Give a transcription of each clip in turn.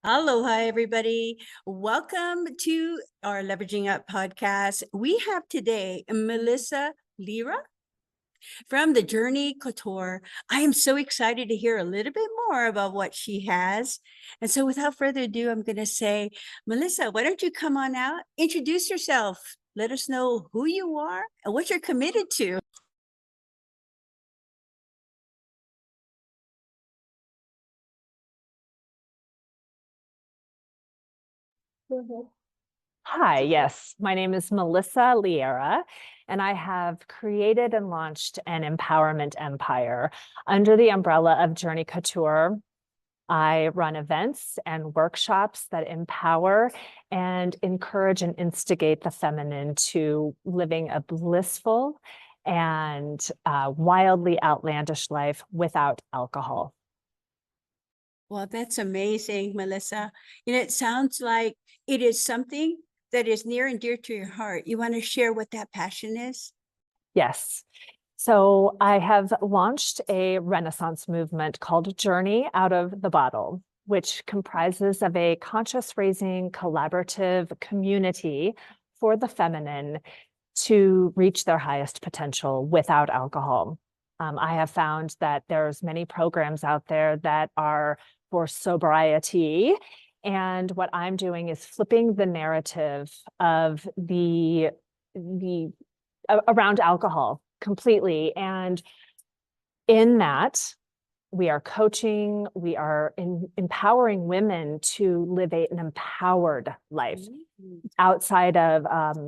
Aloha, everybody. Welcome to our Leveraging Up podcast. We have today Melissa LeAria from the Journey Couture. I am so excited to hear a little bit more about what she has. And so without further ado, I'm going to say, Melissa, why don't you come on out, introduce yourself, let us know who you are and what you're committed to. Hi, yes, my name is Melissa LeAria, and I have created and launched an empowerment empire under the umbrella of Journey Couture. I run events and workshops that empower and encourage and instigate the feminine to living a blissful and wildly outlandish life without alcohol. Well, that's amazing, Melissa. It sounds like it is something that is near and dear to your heart. You want to share what that passion is? Yes. So I have launched a Renaissance movement called Journey Out of the Bottle, which comprises of a conscious raising collaborative community for the feminine to reach their highest potential without alcohol. I have found that there's many programs out there that are for sobriety. And what I'm doing is flipping the narrative of the around alcohol completely. And in that, we are coaching, we are empowering women to live an empowered life outside of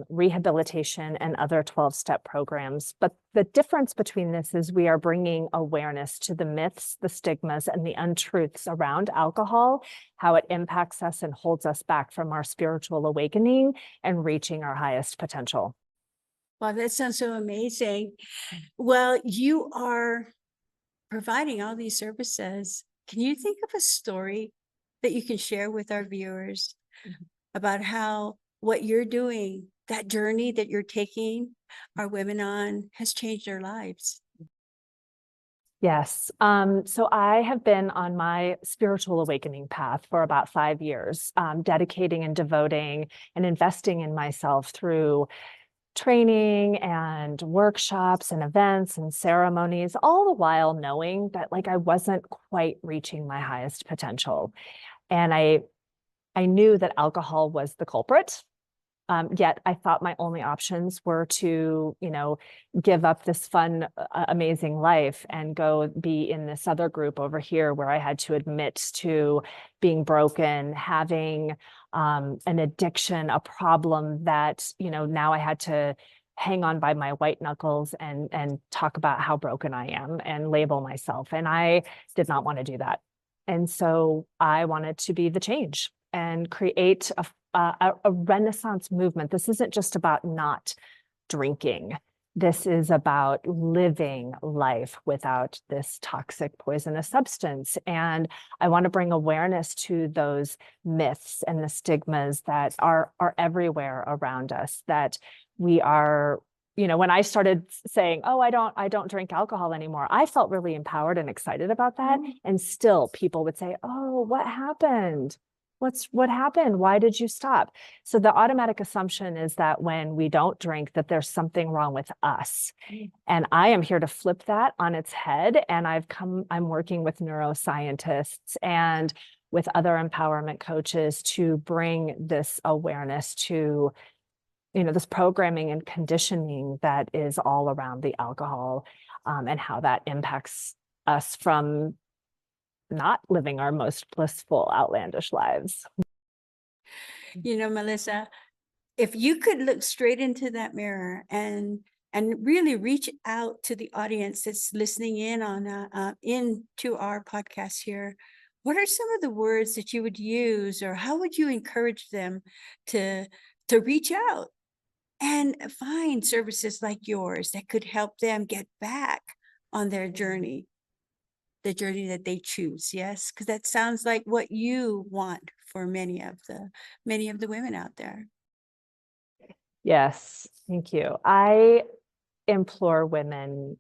rehabilitation and other 12-step programs. But the difference between this is we are bringing awareness to the myths, the stigmas, and the untruths around alcohol, how it impacts us and holds us back from our spiritual awakening and reaching our highest potential. Wow, that sounds so amazing. Well, you are providing all these services. Can you think of a story that you can share with our viewers about how what you're doing, that journey that you're taking our women on, has changed their lives? Yes. So I have been on my spiritual awakening path for about 5 years, dedicating and devoting and investing in myself through training and workshops and events and ceremonies, all the while knowing that I wasn't quite reaching my highest potential. And I knew that alcohol was the culprit. Yet I thought my only options were to, give up this fun, amazing life and go be in this other group over here where I had to admit to being broken, having an addiction, a problem that, now I had to hang on by my white knuckles and talk about how broken I am and label myself. And I did not want to do that. And so I wanted to be the change and create a Renaissance movement. This isn't just about not drinking. This is about living life without this toxic, poisonous substance. And I want to bring awareness to those myths and the stigmas that are everywhere around us, that we are, when I started saying, oh, I don't drink alcohol anymore, I felt really empowered and excited about that. And still people would say, oh, what happened? What happened? Why did you stop? So the automatic assumption is that when we don't drink, that there's something wrong with us. And I am here to flip that on its head. And I'm working with neuroscientists and with other empowerment coaches to bring this awareness to, this programming and conditioning that is all around the alcohol, and how that impacts us from not living our most blissful, outlandish lives. Melissa, if you could look straight into that mirror and really reach out to the audience that's listening in on into our podcast here, what are some of the words that you would use, or how would you encourage them to reach out and find services like yours that could help them get back on their journey? The journey that they choose. Yes, because that sounds like what you want for many of the women out there. Yes, thank you. I implore women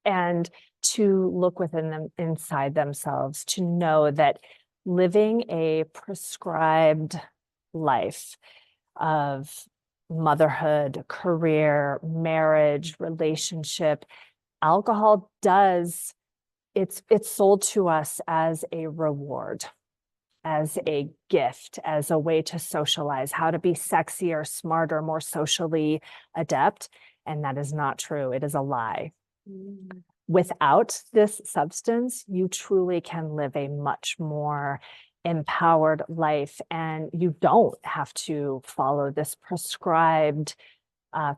and to look within them, inside themselves, to know that living a prescribed life of motherhood, career, marriage, relationship, alcohol does, it's sold to us as a reward, as a gift, as a way to socialize, how to be sexier, smarter, more socially adept. And that is not true. It is a lie. Mm. Without this substance, you truly can live a much more empowered life, and you don't have to follow this prescribed,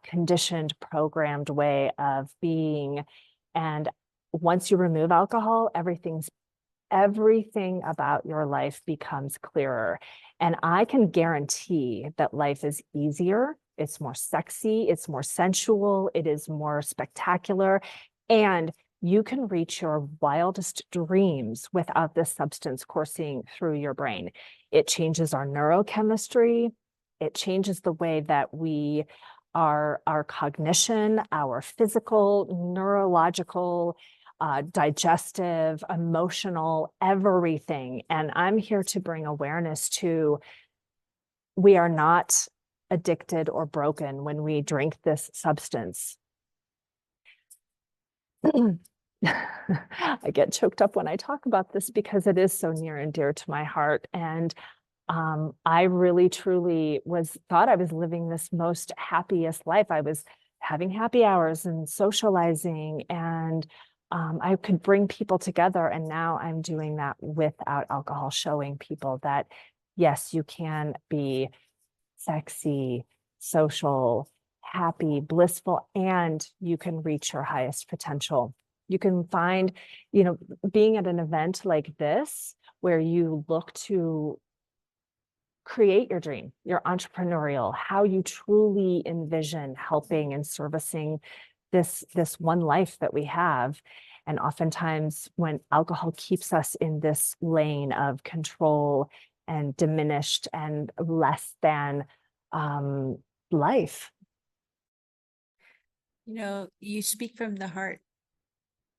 conditioned, programmed way of being. And once you remove alcohol, everything about your life becomes clearer. And I can guarantee that life is easier. It's more sexy. It's more sensual. It is more spectacular. And you can reach your wildest dreams without this substance coursing through your brain. It changes our neurochemistry. It changes the way that we our cognition, our physical, neurological, digestive, emotional, everything. And I'm here to bring awareness to, we are not addicted or broken when we drink this substance. I get choked up when I talk about this because it is so near and dear to my heart. And I really, truly thought I was living this most happiest life. I was having happy hours and socializing, and I could bring people together. And now I'm doing that without alcohol, showing people that, yes, you can be sexy, social, happy, blissful, and you can reach your highest potential. You can find, being at an event like this, where you look to create your dream, your entrepreneurial, how you truly envision helping and servicing this one life that we have. And oftentimes when alcohol keeps us in this lane of control and diminished and less than life. You speak from the heart,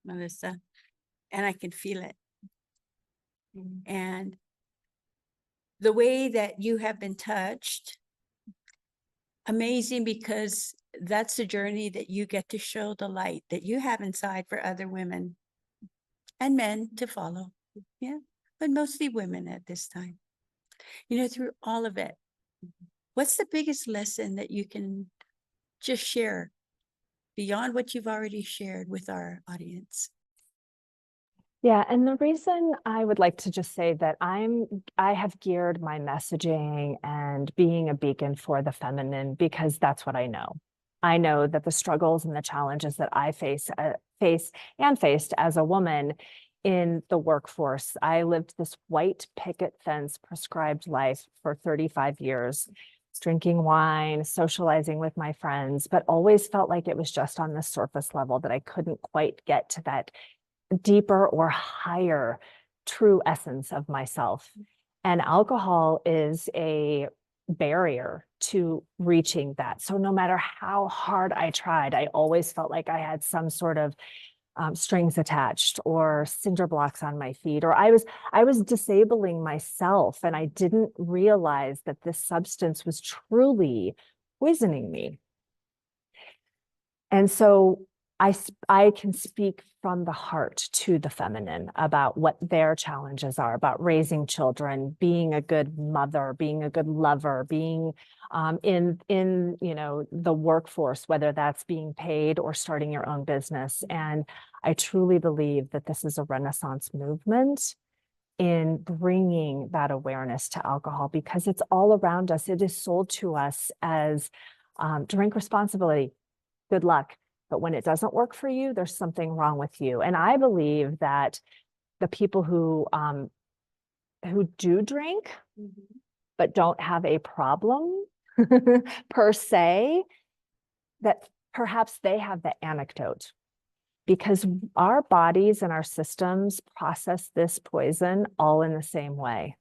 Melissa, and I can feel it. And the way that you have been touched, amazing, because that's the journey that you get to show the light that you have inside for other women and men to follow. Yeah, but mostly women at this time. Through all of it, what's the biggest lesson that you can just share beyond what you've already shared with our audience? Yeah, and the reason I would like to just say that I have geared my messaging and being a beacon for the feminine because that's what I know. I know that the struggles and the challenges that I faced as a woman in the workforce. I lived this white picket fence prescribed life for 35 years, drinking wine, socializing with my friends, but always felt like it was just on the surface level, that I couldn't quite get to that deeper or higher true essence of myself. And alcohol is a barrier to reaching that. So no matter how hard I tried, I always felt like I had some sort of strings attached or cinder blocks on my feet, or I was disabling myself, and I didn't realize that this substance was truly poisoning me. And so I can speak from the heart to the feminine about what their challenges are, about raising children, being a good mother, being a good lover, being in the workforce, whether that's being paid or starting your own business. And I truly believe that this is a Renaissance movement in bringing that awareness to alcohol, because it's all around us. It is sold to us as drink responsibly, good luck. But when it doesn't work for you, there's something wrong with you. And I believe that the people who do drink, but don't have a problem per se, that perhaps they have the anecdote, because our bodies and our systems process this poison all in the same way.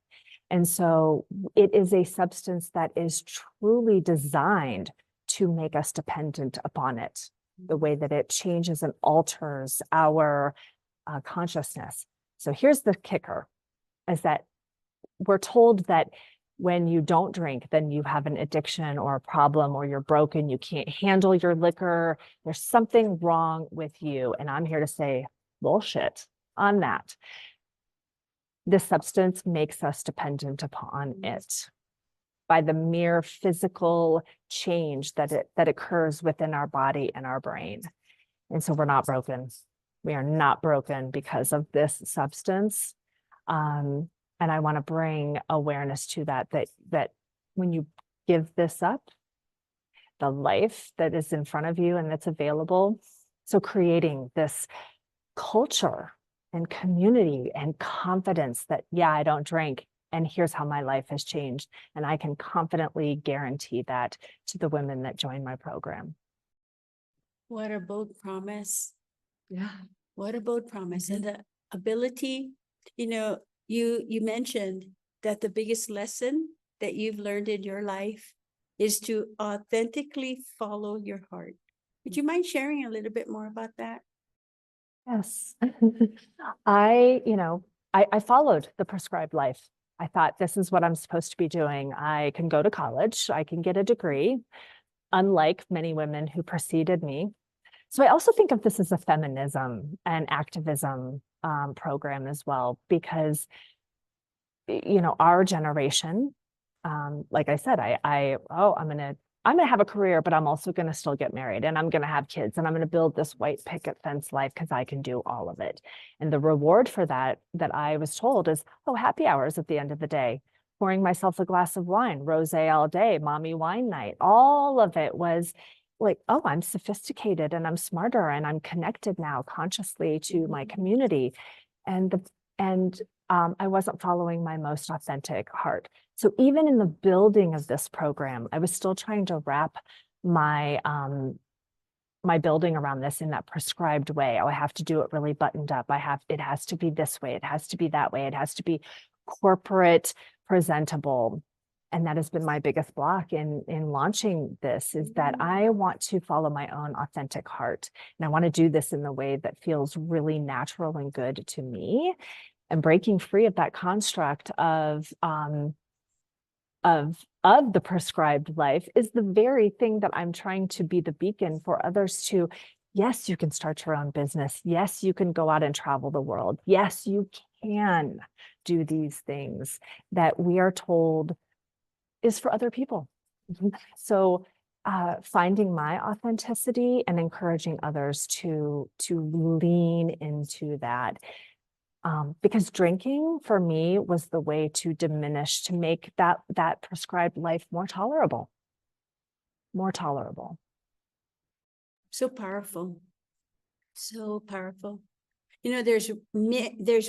And so it is a substance that is truly designed to make us dependent upon it, the way that it changes and alters our consciousness. So here's the kicker, is that we're told that when you don't drink, then you have an addiction or a problem, or you're broken, you can't handle your liquor, there's something wrong with you. And I'm here to say bullshit on that. This substance makes us dependent upon it by the mere physical change that occurs within our body and our brain. And so we're not broken. We are not broken because of this substance. And I want to bring awareness to that when you give this up, the life that is in front of you and that's available. So creating this culture and community and confidence that, yeah, I don't drink, and here's how my life has changed. And I can confidently guarantee that to the women that join my program. What a bold promise. Yeah. What a bold promise. And the ability, you mentioned that the biggest lesson that you've learned in your life is to authentically follow your heart. Would you mind sharing a little bit more about that? Yes. I followed the prescribed life. I thought, this is what I'm supposed to be doing. I can go to college, I can get a degree, unlike many women who preceded me. So I also think of this as a feminism and activism program as well, because, our generation, like I said, I'm gonna have a career, but I'm also gonna still get married, and I'm gonna have kids, and I'm gonna build this white picket fence life because I can do all of it. And the reward for that I was told is, oh, happy hours at the end of the day, pouring myself a glass of wine, rosé all day, mommy wine night. All of it was like, oh, I'm sophisticated and I'm smarter and I'm connected now consciously to my community. And I wasn't following my most authentic heart. So even in the building of this program, I was still trying to wrap my my building around this in that prescribed way. Oh, I have to do it really buttoned up. It has to be this way. It has to be that way. It has to be corporate, presentable. And that has been my biggest block in launching this, is that I want to follow my own authentic heart. And I want to do this in the way that feels really natural and good to me. And breaking free of that construct of the prescribed life is the very thing that I'm trying to be the beacon for others to. Yes, you can start your own business. Yes, you can go out and travel the world. Yes, you can do these things that we are told is for other people. So finding my authenticity and encouraging others to lean into that. Because drinking for me was the way to diminish, to make that prescribed life more tolerable. More tolerable. So powerful. So powerful. There's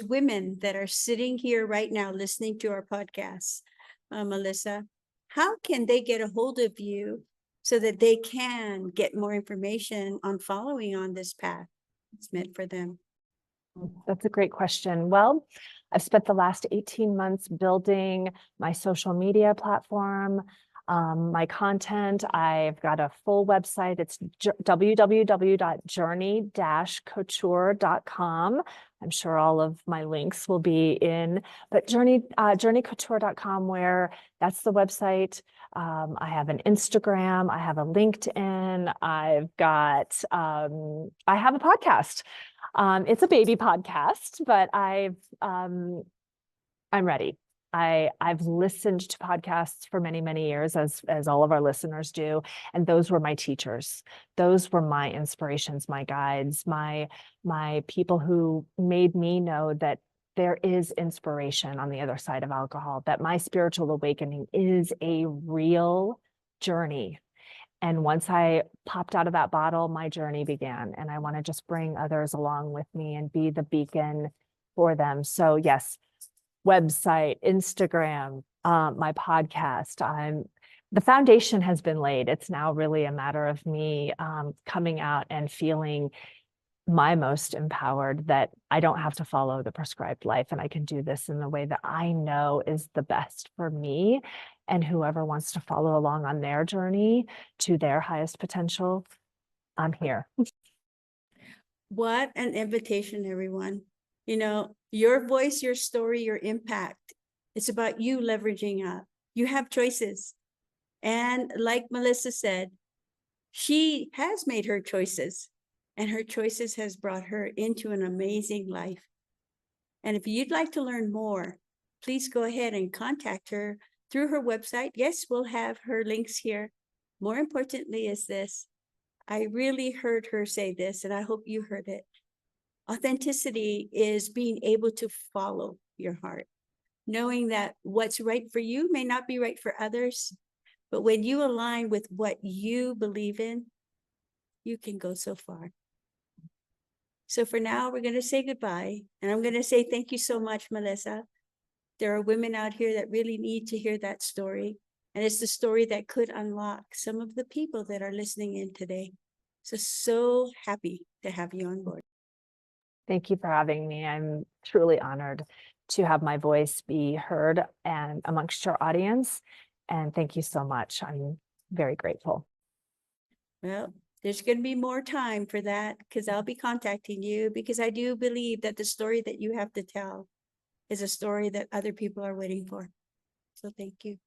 women that are sitting here right now listening to our podcast. Melissa, how can they get a hold of you so that they can get more information on following on this path it's meant for them? That's a great question. Well, I've spent the last 18 months building my social media platform, my content. I've got a full website. It's www.journey-couture.com. I'm sure all of my links will be in, but journeycouture.com, where that's the website. I have an Instagram, I have a LinkedIn, I have a podcast. It's a baby podcast, but I'm ready. I've listened to podcasts for many, many years, as all of our listeners do. And those were my teachers. Those were my inspirations, my guides, my people who made me know that there is inspiration on the other side of alcohol, that my spiritual awakening is a real journey. And once I popped out of that bottle, my journey began. And I want to just bring others along with me and be the beacon for them. So yes, website, Instagram, my podcast. The foundation has been laid. It's now really a matter of me coming out and feeling my most empowered, that I don't have to follow the prescribed life, and I can do this in the way that I know is the best for me. And whoever wants to follow along on their journey to their highest potential, I'm here. What an invitation, everyone. Your voice, your story, your impact It's about you leveraging up. You have choices. And like Melissa said, she has made her choices, and her choices has brought her into an amazing life. And if you'd like to learn more, please go ahead and contact her through her website. Yes, we'll have her links here. More importantly is this. I really heard her say this, and I hope you heard it. Authenticity is being able to follow your heart, knowing that what's right for you may not be right for others, but when you align with what you believe in, you can go so far. So for now, we're going to say goodbye, and I'm going to say thank you so much, Melissa. There are women out here that really need to hear that story, and it's the story that could unlock some of the people that are listening in today. So happy to have you on board. Thank you for having me. I'm truly honored to have my voice be heard and amongst your audience. And thank you so much. I'm very grateful. Well, there's going to be more time for that, because I'll be contacting you, because I do believe that the story that you have to tell is a story that other people are waiting for. So thank you.